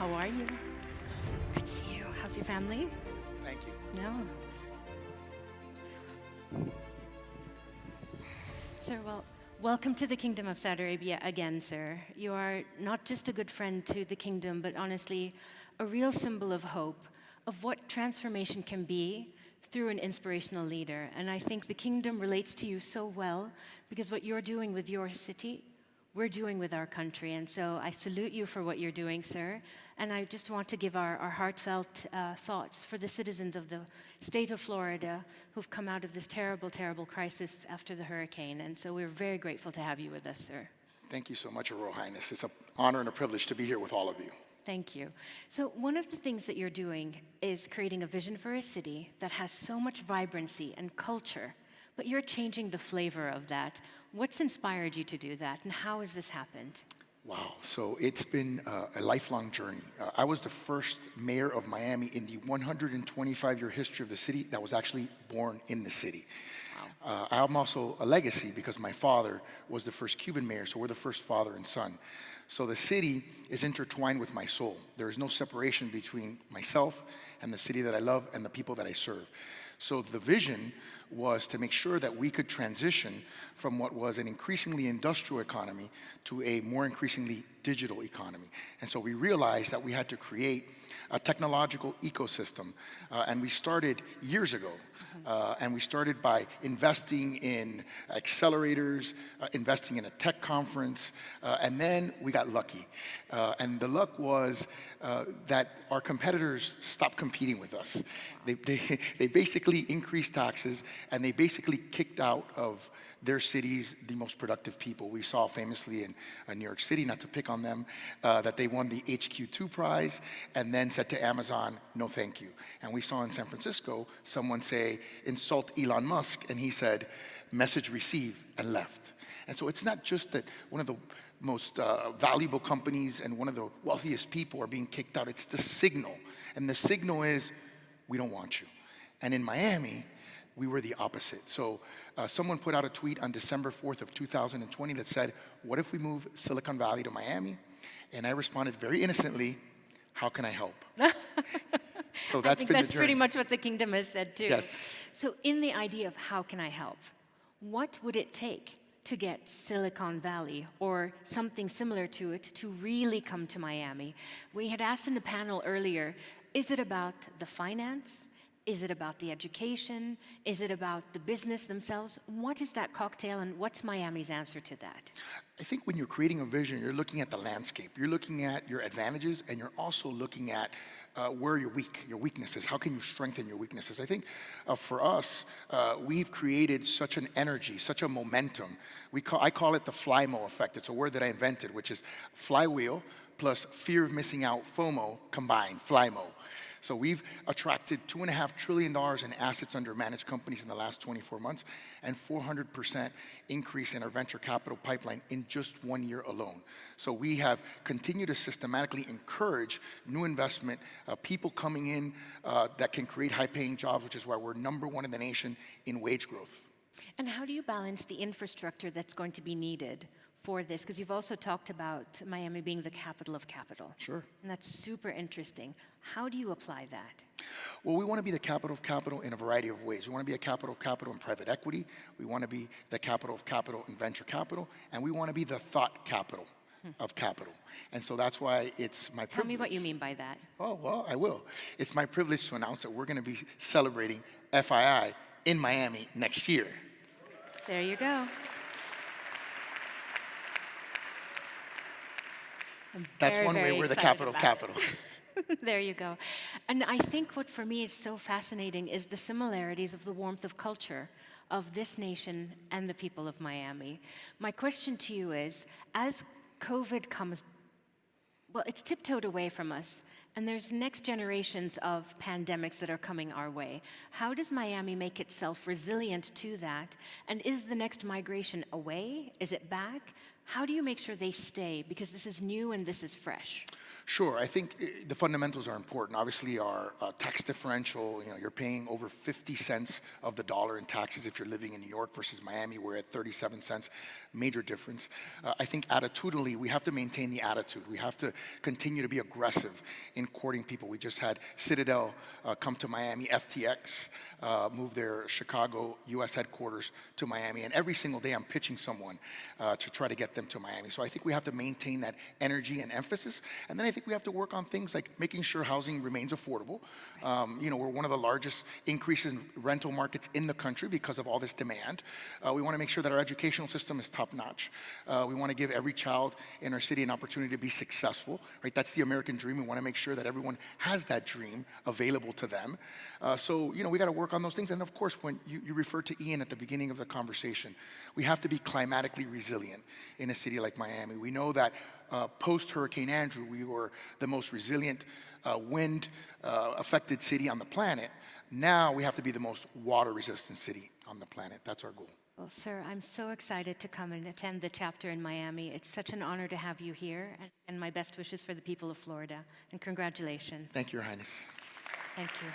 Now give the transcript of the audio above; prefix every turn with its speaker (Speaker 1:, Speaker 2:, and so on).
Speaker 1: How are you? Good to see you. How's your family?
Speaker 2: Thank you.
Speaker 1: No. Sir, well, welcome to the Kingdom of Saudi Arabia again, sir. You are not just a good friend to the kingdom, but honestly, a real symbol of hope, of what transformation can be through an inspirational leader. And I think the kingdom relates to you so well because what you're doing with your city, we're doing with our country. And so I salute you for what you're doing, sir. And I just want to give our heartfelt thoughts for the citizens of the state of Florida who've come out of this terrible, terrible crisis after the hurricane. And so we're very grateful to have you with us, sir.
Speaker 2: Thank you so much, Your Royal Highness. It's an honor and a privilege to be here with all of you.
Speaker 1: Thank you. So one of the things that you're doing is creating a vision for a city that has so much vibrancy and culture, but you're changing the flavor of that. What's inspired you to do that, and how has this happened?
Speaker 2: Wow, so it's been a lifelong journey. I was the first mayor of Miami in the 125-year history of the city that was actually born in the city.
Speaker 1: Wow.
Speaker 2: I'm also a legacy because my father was the first Cuban mayor, so we're the first father and son. So the city is intertwined with my soul. There is no separation between myself and the city that I love and the people that I serve. So the vision was to make sure that we could transition from what was an increasingly industrial economy to a more increasingly digital economy. And so we realized that we had to create a technological ecosystem. And we started years ago. And we started by investing in accelerators, investing in a tech conference, and then we got lucky. And the luck was that our competitors stopped competing with us. They basically increased taxes, and they basically kicked out of their cities the most productive people. We saw famously in New York City, not to pick on them, that they won the HQ2 prize and then said to Amazon, no thank you. And we saw in San Francisco someone say, insult Elon Musk, and he said, message received, and left. And so it's not just that one of the most valuable companies and one of the wealthiest people are being kicked out, it's the signal. And the signal is, we don't want you. And in Miami, we were the opposite. So someone put out a tweet on December 4th of 2020 that said, what if we move Silicon Valley to Miami? And I responded very innocently, how can I help? So that's been the journey.
Speaker 1: Pretty much what the kingdom has said too.
Speaker 2: Yes.
Speaker 1: So in the idea of how can I help, what would it take to get Silicon Valley or something similar to it to really come to Miami? We had asked in the panel earlier, is it about the finance? Is it about the education? Is it about the business themselves? What is that cocktail, and what's Miami's answer to that?
Speaker 2: I think when you're creating a vision, you're looking at the landscape. You're looking at your advantages, and you're also looking at where you're weak, your weaknesses. How can you strengthen your weaknesses? I think for us, we've created such an energy, such a momentum. I call it the FlyMo effect. It's a word that I invented, which is flywheel plus fear of missing out, FOMO, combined, FlyMo. So we've attracted $2.5 trillion in assets under managed companies in the last 24 months and 400% increase in our venture capital pipeline in just 1 year alone. So we have continued to systematically encourage new investment, people coming in that can create high-paying jobs, which is why we're #1 in the nation in wage growth.
Speaker 1: And how do you balance the infrastructure that's going to be needed for this? Because you've also talked about Miami being the capital of capital.
Speaker 2: Sure.
Speaker 1: And that's super interesting. How do you apply that?
Speaker 2: Well, we want to be the capital of capital in a variety of ways. We want to be a capital of capital in private equity. We want to be the capital of capital in venture capital. And we want to be the thought capital of capital. And so that's why it's my privilege.
Speaker 1: Tell me what you mean by that.
Speaker 2: Oh, well, I will. It's my privilege to announce that we're going to be celebrating FII in Miami next year.
Speaker 1: There you go.
Speaker 2: That's one way we're the capital of capital.
Speaker 1: There you go. And I think what for me is so fascinating is the similarities of the warmth of culture of this nation and the people of Miami. My question to you is, as COVID comes, well, it's tiptoed away from us, and there's next generations of pandemics that are coming our way. How does Miami make itself resilient to that? And is the next migration away? Is it back? How do you make sure they stay? Because this is new and this is fresh.
Speaker 2: Sure, I think the fundamentals are important. Obviously, our tax differential, you're paying over 50 cents of the dollar in taxes if you're living in New York versus Miami. We're at 37 cents, major difference. I think attitudinally, we have to maintain the attitude. We have to continue to be aggressive in courting people. We just had Citadel come to Miami, FTX move their Chicago U.S. headquarters to Miami, and every single day I'm pitching someone to try to get them to Miami. So I think we have to maintain that energy and emphasis, and then I think we have to work on things like making sure housing remains affordable. We're one of the largest increases in rental markets in the country because of all this demand. We want to make sure that our educational system is top-notch. We want to give every child in our city an opportunity to be successful, right? That's the American dream. We want to make sure that everyone has that dream available to them. We got to work on those things. And of course, when you referred to Ian at the beginning of the conversation, we have to be climatically resilient in a city like Miami. We know that post-Hurricane Andrew, we were the most resilient wind-affected city on the planet. Now we have to be the most water-resistant city on the planet. That's our goal.
Speaker 1: Well, sir, I'm so excited to come and attend the chapter in Miami. It's such an honor to have you here, and my best wishes for the people of Florida. And congratulations.
Speaker 2: Thank you, Your Highness.
Speaker 1: Thank you.